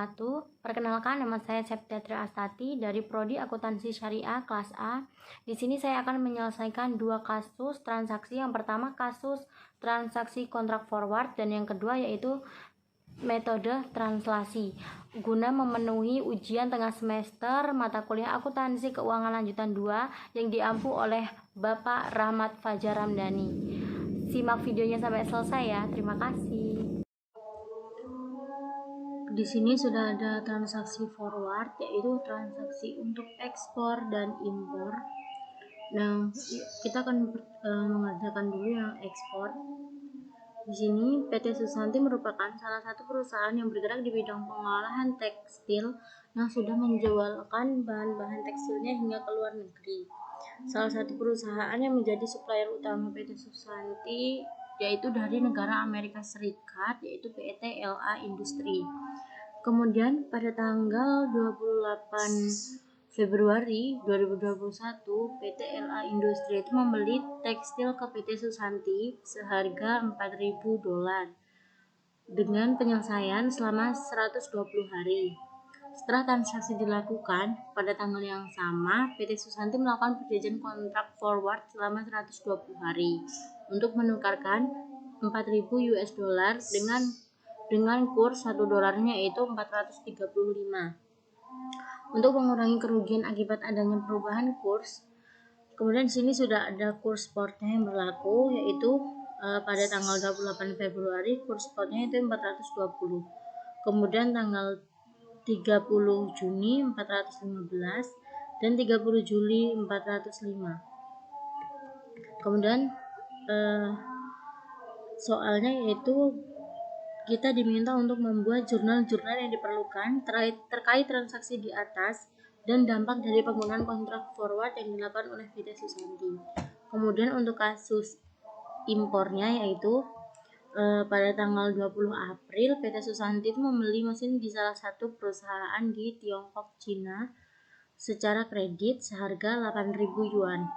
wabarakatuh. Perkenalkan, nama saya Septiatri Astati dari Prodi Akuntansi Syariah kelas A. Di sini saya akan menyelesaikan dua kasus transaksi. Yang pertama kasus transaksi kontrak forward dan yang kedua yaitu metode translasi. Guna memenuhi ujian tengah semester mata kuliah Akuntansi Keuangan Lanjutan 2 yang diampu oleh Bapak Rahmat Fajar Ramdhani. Simak videonya sampai selesai ya. Terima kasih. Di sini sudah ada transaksi forward, yaitu transaksi untuk ekspor dan impor. Nah, kita akan mengerjakan dulu yang ekspor. Di sini PT Susanti merupakan salah satu perusahaan yang bergerak di bidang pengolahan tekstil yang sudah menjualkan bahan-bahan tekstilnya hingga ke luar negeri. Salah satu perusahaan yang menjadi supplier utama PT Susanti yaitu dari negara Amerika Serikat, yaitu PT LA Industri. Kemudian pada tanggal 28 Februari 2021, PT LA Industri itu membeli tekstil ke PT Susanti seharga $4.000 dengan penyelesaian selama 120 hari. Setelah transaksi dilakukan, pada tanggal yang sama, PT Susanti melakukan perjanjian kontrak forward selama 120 hari untuk menukarkan $4.000 dengan kurs 1 dolarnya yaitu 435. Untuk mengurangi kerugian akibat adanya perubahan kurs, kemudian di sini sudah ada kurs spotnya yang berlaku, yaitu pada tanggal 28 Februari kurs spotnya itu 420. Kemudian tanggal 30 Juni 415 dan 30 Juli 405. Kemudian soalnya yaitu kita diminta untuk membuat jurnal-jurnal yang diperlukan terkait transaksi di atas dan dampak dari penggunaan kontrak forward yang dilakukan oleh PT Susanti. Kemudian untuk kasus impornya yaitu pada tanggal 20 April PT Susanti itu membeli mesin di salah satu perusahaan di Tiongkok, Cina secara kredit seharga 8.000 yuan.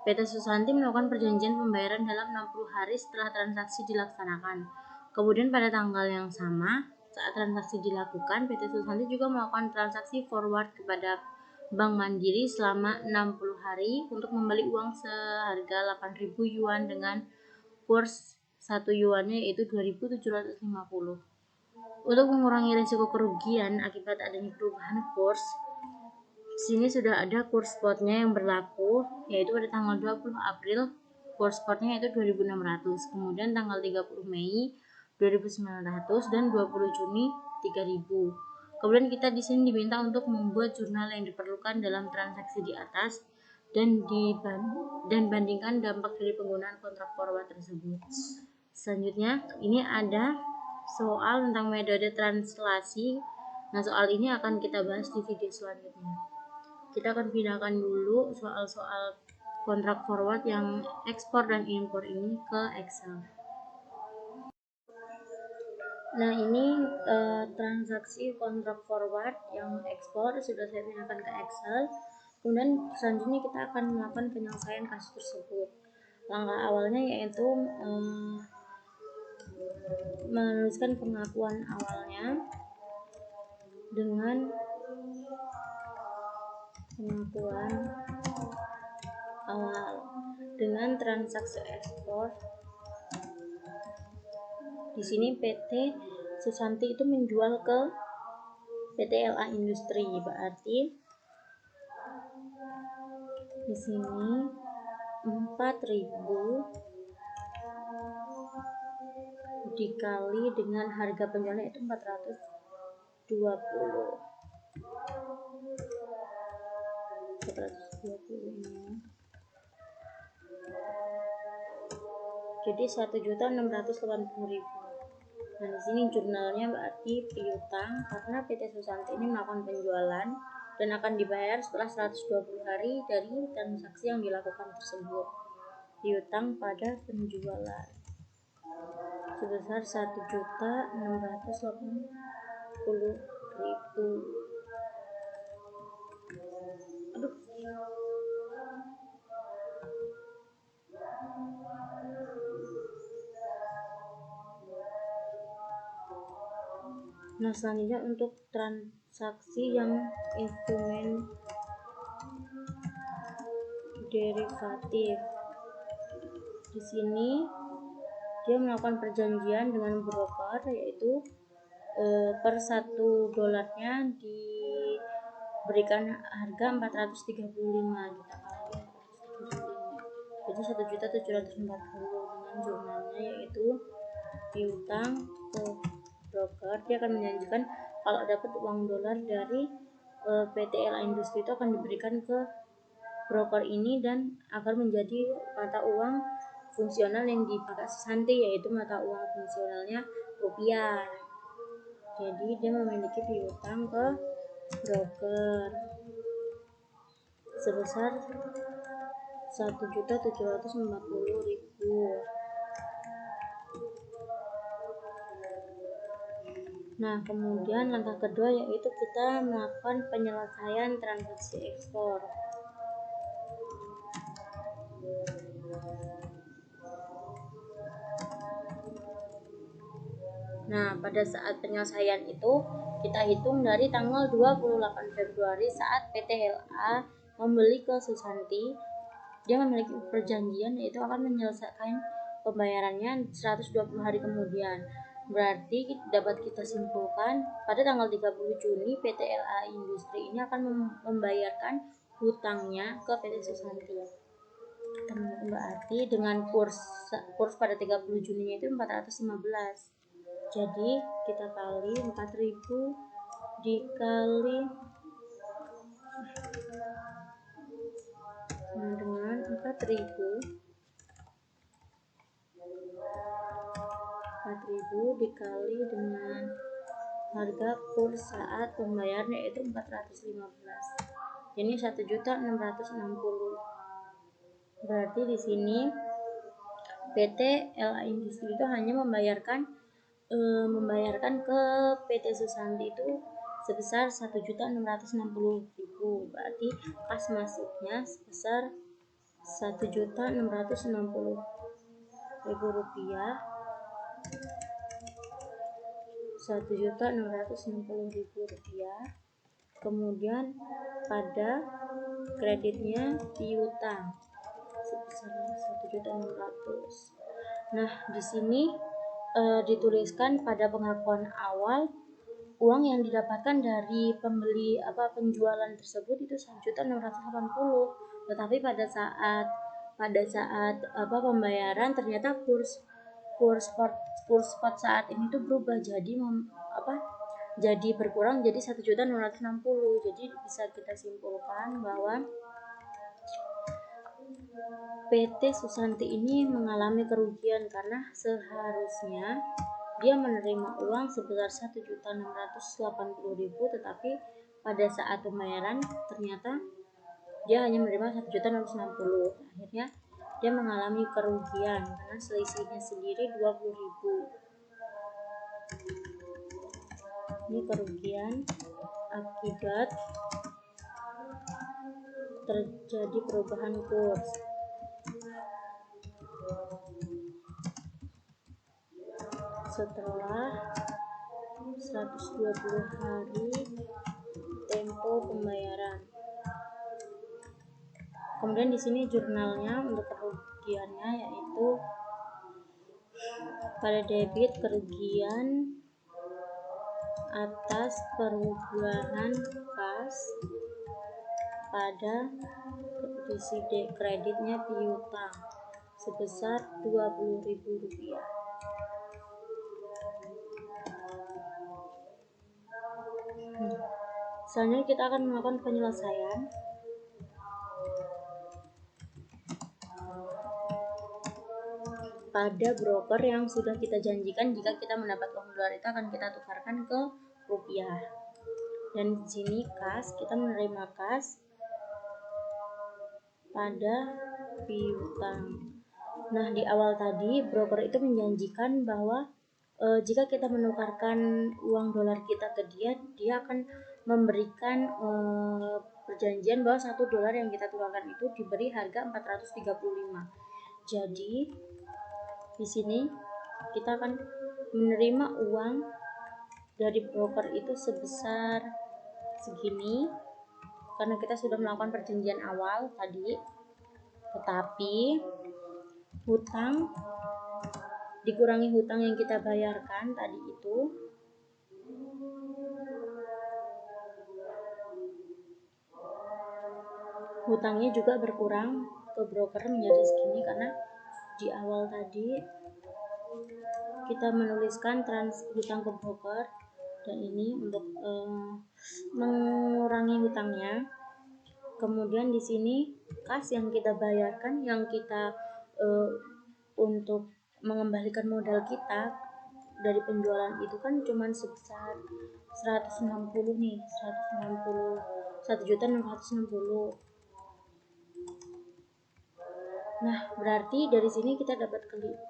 PT Susanti melakukan perjanjian pembayaran dalam 60 hari setelah transaksi dilaksanakan. Kemudian pada tanggal yang sama, saat transaksi dilakukan, PT Susanti juga melakukan transaksi forward kepada Bank Mandiri selama 60 hari untuk membeli uang seharga 8.000 yuan dengan kurs 1 yuannya yaitu 2.750. Untuk mengurangi risiko kerugian akibat adanya perubahan kurs, sini sudah ada kurs spotnya yang berlaku, yaitu pada tanggal 20 April kurs spotnya itu 2.600, kemudian tanggal 30 Mei 2.900 dan 20 Juni 3.000. Kemudian kita di sini diminta untuk membuat jurnal yang diperlukan dalam transaksi di atas dan bandingkan dampak dari penggunaan kontrak forward tersebut. Selanjutnya, ini ada soal tentang metode translasi. Nah, soal ini akan kita bahas di video selanjutnya. Kita akan pindahkan dulu soal-soal kontrak forward yang ekspor dan impor ini ke Excel. Nah, ini transaksi kontrak forward yang ekspor sudah saya pindahkan ke Excel. Kemudian selanjutnya kita akan melakukan penyelesaian kasus tersebut. Langkah awalnya yaitu menuliskan pengakuan awalnya dengan transaksi ekspor. Di sini PT Susanti itu menjual ke PT LA Industri, berarti di sini 4.000 dikali dengan harga penjualnya itu 420 ini. Jadi 1.680.000. Nah, di sini jurnalnya berarti piutang karena PT Susanti ini melakukan penjualan dan akan dibayar setelah 120 hari dari transaksi yang dilakukan tersebut. Piutang pada penjualan sebesar 1.680.000. Nah, selanjutnya untuk transaksi yang instrumen derivatif. Di sini dia melakukan perjanjian dengan broker, yaitu per $1 diberikan harga 435 kita kali 435. Jadi 1.740 dengan jurnalnya, yaitu piutang ke broker. Dia akan menjanjikan kalau dapat uang dolar dari PT LA Industri itu akan diberikan ke broker ini dan akan menjadi mata uang fungsional yang dipakai Susanti, yaitu mata uang fungsionalnya rupiah. Jadi dia memiliki piutang ke broker sebesar 1.740.000. Nah, kemudian langkah kedua yaitu kita melakukan penyelesaian transaksi ekspor. Nah, pada saat penyelesaian itu kita hitung dari tanggal 28 Februari saat PT LA membeli ke Susanti. Dia memiliki perjanjian yaitu akan menyelesaikan pembayarannya 120 hari kemudian. Berarti dapat kita simpulkan pada tanggal 30 Juni PT LA Industri ini akan membayarkan hutangnya ke PT Susanti. Berarti dengan kurs pada 30 Juni itu 415. Jadi kita kali 4.000 dikali dengan 4.000 dikali dengan harga kurs saat pembayaran yaitu 415. Ini 1.660. Berarti di sini PT LA Industri itu hanya membayarkan ke PT Susanti itu sebesar 1.660.000. Berarti kas masuknya sebesar 1.660.000 rupiah. 1.660.000 rupiah. Kemudian pada kreditnya piutang sebesar 1.600.000. Nah, di sini dituliskan pada pengakuan awal uang yang didapatkan dari penjualan tersebut itu 1.680.000. Tetapi pada saat pembayaran ternyata kurs spot saat ini tuh berubah jadi berkurang jadi 1.660.000. Jadi bisa kita simpulkan bahwa PT Susanti ini mengalami kerugian karena seharusnya dia menerima uang sebesar 1.680.000, tetapi pada saat pembayaran ternyata dia hanya menerima 1.660.000. Akhirnya dia mengalami kerugian karena selisihnya sendiri 20.000. Ini kerugian akibat terjadi perubahan kurs. Setelah 120 hari tempo pembayaran. Kemudian di sini jurnalnya untuk kerugiannya yaitu pada debit kerugian atas perubahan kas, pada kondisi kreditnya piutang sebesar 20.000 rupiah. Selanjutnya kita akan melakukan penyelesaian pada broker yang sudah kita janjikan. Jika kita mendapat uang dolar itu akan kita tukarkan ke rupiah. Dan di sini kas, kita menerima kas pada piutang. Nah, di awal tadi broker itu menjanjikan bahwa jika kita menukarkan uang dolar kita ke dia akan memberikan perjanjian bahwa $1 yang kita tukarkan itu diberi harga 435. Jadi di sini kita akan menerima uang dari broker itu sebesar segini karena kita sudah melakukan perjanjian awal tadi, tetapi hutang dikurangi hutang yang kita bayarkan tadi itu hutangnya juga berkurang ke broker menjadi segini karena di awal tadi kita menuliskan hutang ke broker dan ini untuk mengurangi hutangnya. Kemudian di sini kas yang kita bayarkan, yang kita untuk mengembalikan modal kita dari penjualan itu kan cuma sebesar 160 nih, 1.660. Nah, berarti dari sini kita dapat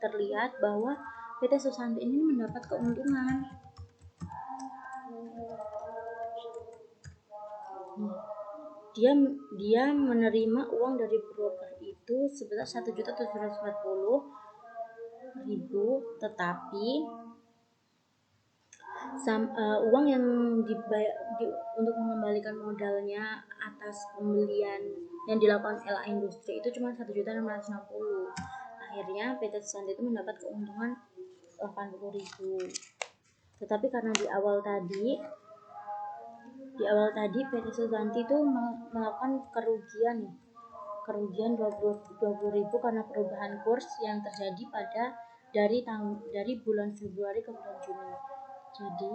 terlihat bahwa PT Susanti ini mendapat keuntungan. Dia menerima uang dari broker itu sebesar 1.740.000, tetapi uang yang dibayar untuk mengembalikan modalnya atas pembelian yang dilakukan LA Industri itu cuma 1.660.000. Akhirnya PT Susanti itu mendapat keuntungan 80.000. Tetapi karena di awal tadi PT Susanti itu melakukan kerugian 20.000 karena perubahan kurs yang terjadi dari bulan Februari ke bulan Juni. Jadi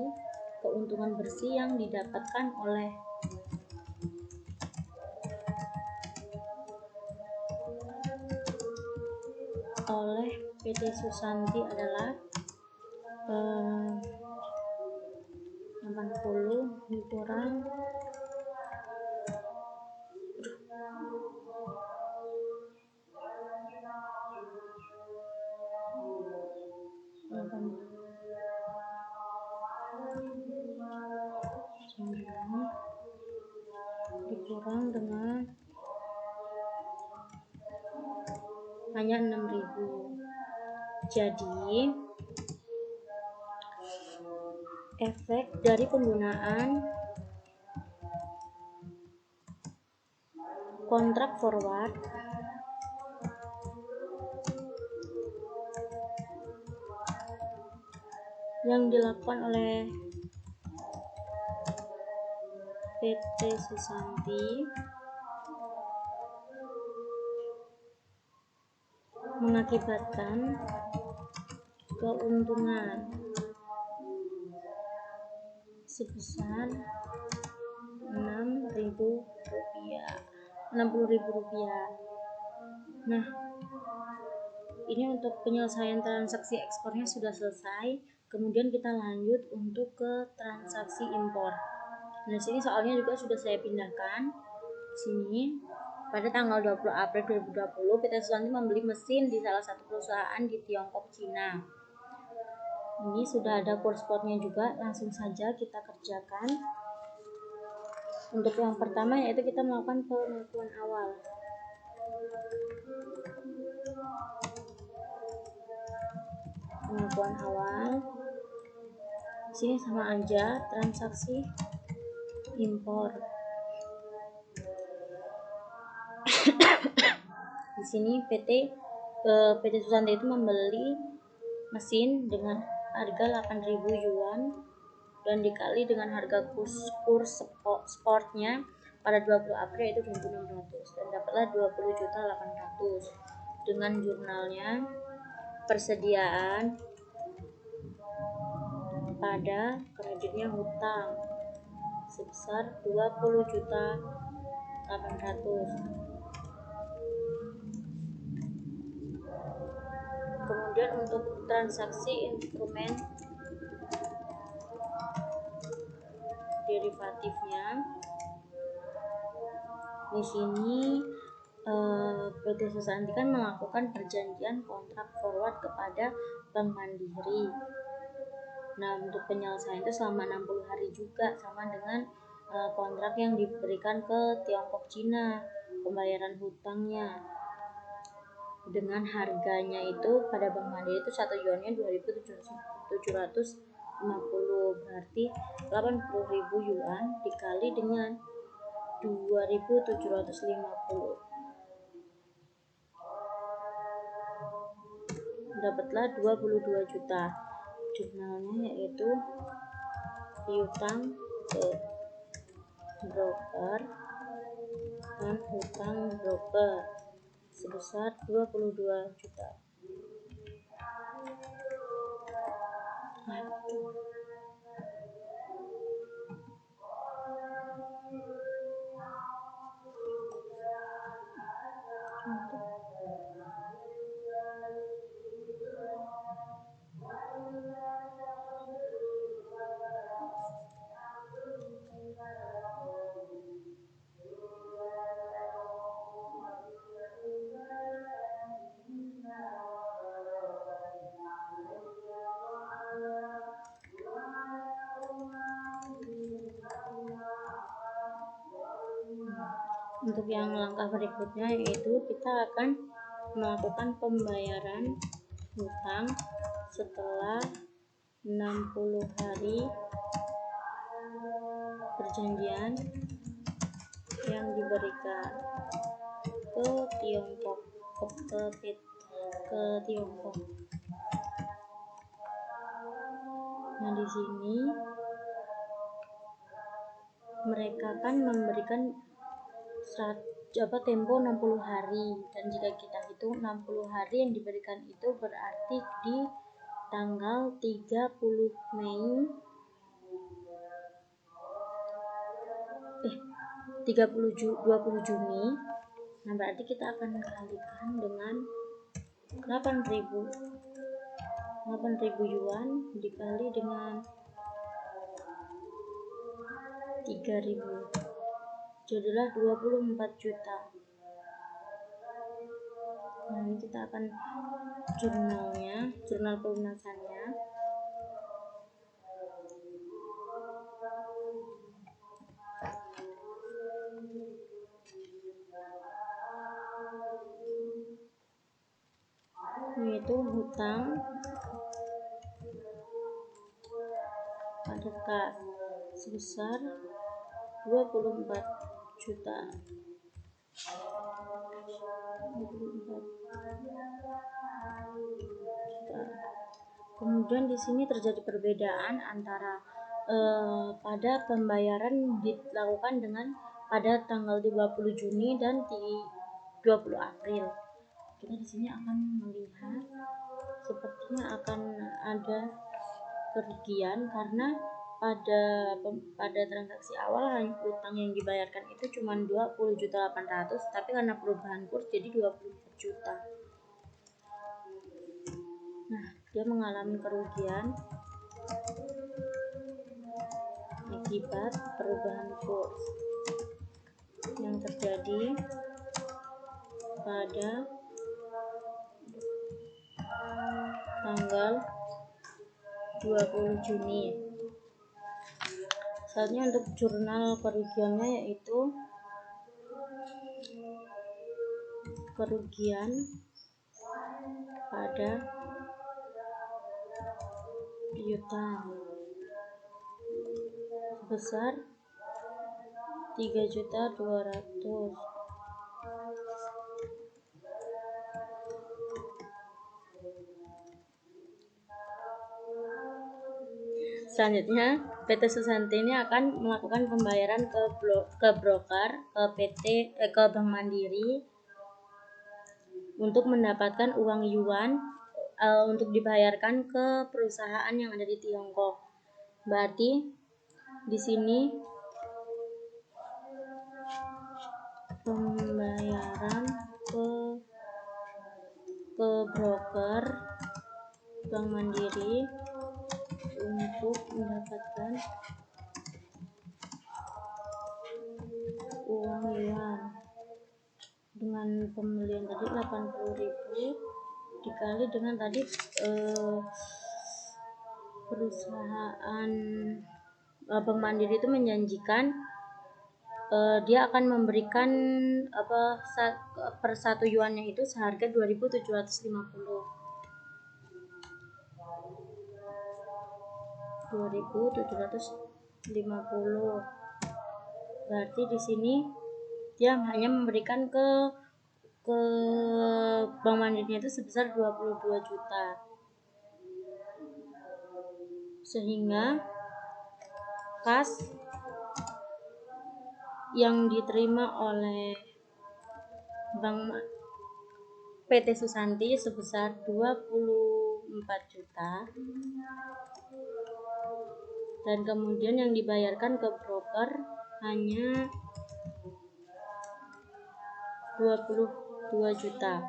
keuntungan bersih yang didapatkan oleh PT Susanti adalah 80 dikurang 9 dikurang dengan hanya 6.000. Jadi efek dari penggunaan kontrak forward yang dilakukan oleh PT Susanti mengakibatkan keuntungan sebesar Rp60.000. Nah, ini untuk penyelesaian transaksi ekspornya sudah selesai. Kemudian kita lanjut untuk ke transaksi impor. Nah, sini soalnya juga sudah saya pindahkan. Sini pada tanggal 20 April 2020 PT Susanti membeli mesin di salah satu perusahaan di Tiongkok, Cina. Ini sudah ada kurs spotnya juga, langsung saja kita kerjakan. Untuk yang pertama yaitu kita melakukan pengakuan awal. Pengakuan awal. Sini sama aja transaksi impor. Di sini PT Susanti itu membeli mesin dengan harga 8.000 yuan dan dikali dengan harga kurs sportnya pada 20 April itu 2.600 dan dapatlah 20.800 dengan jurnalnya persediaan pada kreditnya hutang sebesar 20.800. Kemudian untuk transaksi instrumen derivatifnya di sini PT Susanti kan melakukan perjanjian kontrak forward kepada Bank Mandiri. Nah, untuk penyelesaian itu selama 60 hari juga sama dengan kontrak yang diberikan ke Tiongkok Cina, pembayaran hutangnya dengan harganya itu pada Bank Mandiri itu 1 yuannya 2.700 berarti 80.000 yuan dikali dengan 2.750, dapatlah 22 juta. Jurnalnya yaitu piutang ke broker dan hutang broker sebesar 22 juta. Untuk yang langkah berikutnya yaitu kita akan melakukan pembayaran hutang setelah 60 hari perjanjian yang diberikan ke Tiongkok, ke Tiongkok. Nah, di sini mereka kan memberikan tempo 60 hari, dan jika kita hitung 60 hari yang diberikan itu berarti di tanggal 30 Mei 20 Juni. Nah, berarti kita akan kalikan dengan 8.000 yuan dikali dengan 3.000, jadilah 24 juta. Nah, ini kita akan jurnal pelunasannya. Yaitu hutang pada kas sebesar 24 juta. Kemudian di sini terjadi perbedaan antara pada pembayaran dilakukan dengan pada tanggal 20 Juni dan 20 April. Kita di sini akan melihat sepertinya akan ada kerugian karena pada transaksi awal utang yang dibayarkan itu cuma 20.800.000, tapi karena perubahan kurs jadi 24 juta. Nah, dia mengalami kerugian akibat perubahan kurs yang terjadi pada tanggal 20 Juni. Selanjutnya untuk jurnal kerugiannya yaitu kerugian pada piutang sebesar 3.200.000. Selanjutnya, PT Susanti ini akan melakukan pembayaran ke broker, ke Bank Mandiri untuk mendapatkan uang yuan untuk dibayarkan ke perusahaan yang ada di Tiongkok. Berarti di sini pembayaran ke broker Bank Mandiri untuk mendapatkan uang yuan dengan pembelian tadi 80.000 dikali dengan tadi perusahaan Bank Mandiri itu menjanjikan dia akan memberikan per 1 yuannya itu seharga 2.750. 2.750. Berarti di sini dia hanya memberikan ke Bank Mandiri itu sebesar 22 juta. Sehingga kas yang diterima oleh Bank PT Susanti sebesar 24 juta, dan kemudian yang dibayarkan ke broker hanya 22 juta.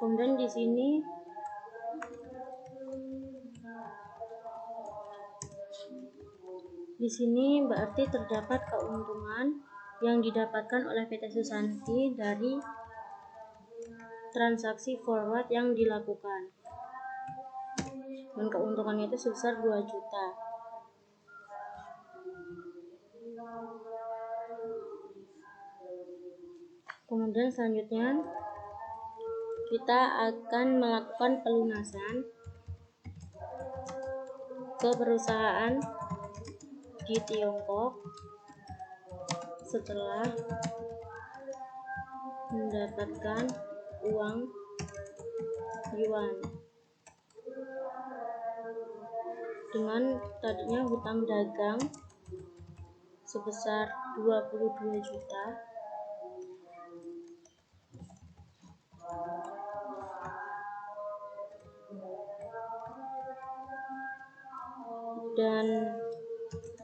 Kemudian di sini berarti terdapat keuntungan yang didapatkan oleh PT Susanti dari transaksi forward yang dilakukan, dan keuntungannya itu sebesar 2 juta. Kemudian selanjutnya kita akan melakukan pelunasan ke perusahaan di Tiongkok setelah mendapatkan uang yuan dengan tadinya hutang dagang sebesar 22 juta dan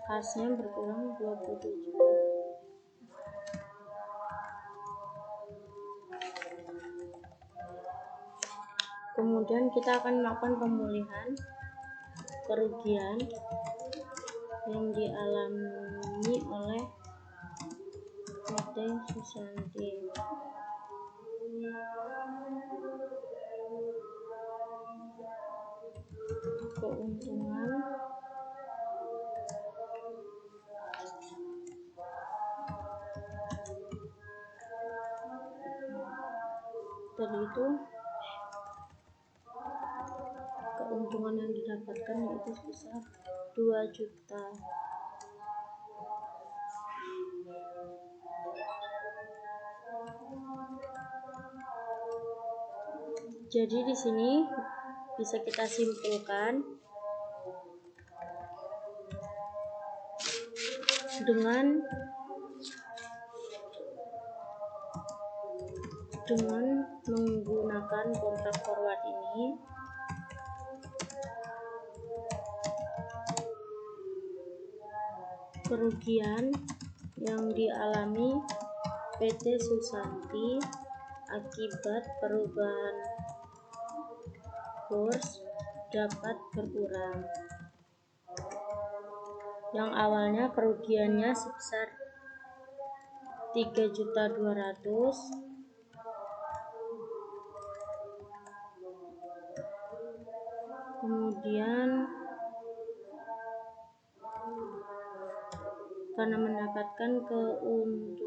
kasnya berkurang 27 juta. Kemudian kita akan melakukan pemulihan kerugian yang dialami oleh PT Susanti. Keuntungan tadi itu, keuntungan yang didapatkan yaitu sebesar 2 juta. Jadi di sini bisa kita simpulkan dengan menggunakan kontrak forward ini, kerugian yang dialami PT Susanti akibat perubahan kurs dapat berkurang. Yang awalnya kerugiannya sebesar 3.200.000, kemudian karena mendapatkan keuntungan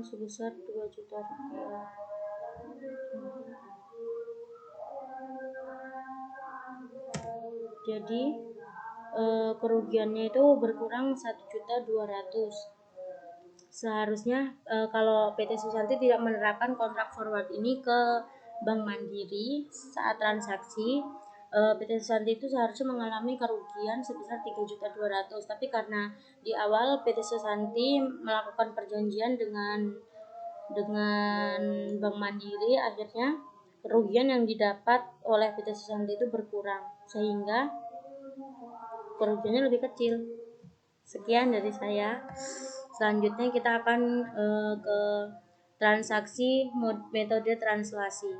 sebesar 2 juta rupiah. Jadi kerugiannya itu berkurang 1.200.000. Seharusnya kalau PT Susanti tidak menerapkan kontrak forward ini ke Bank Mandiri saat transaksi, PT Susanti itu seharusnya mengalami kerugian sebesar 3.200.000. Tapi karena di awal PT Susanti melakukan perjanjian dengan Bank Mandiri, akhirnya kerugian yang didapat oleh PT Susanti itu berkurang, sehingga kerugiannya lebih kecil. Sekian dari saya. Selanjutnya kita akan ke transaksi metode translasi.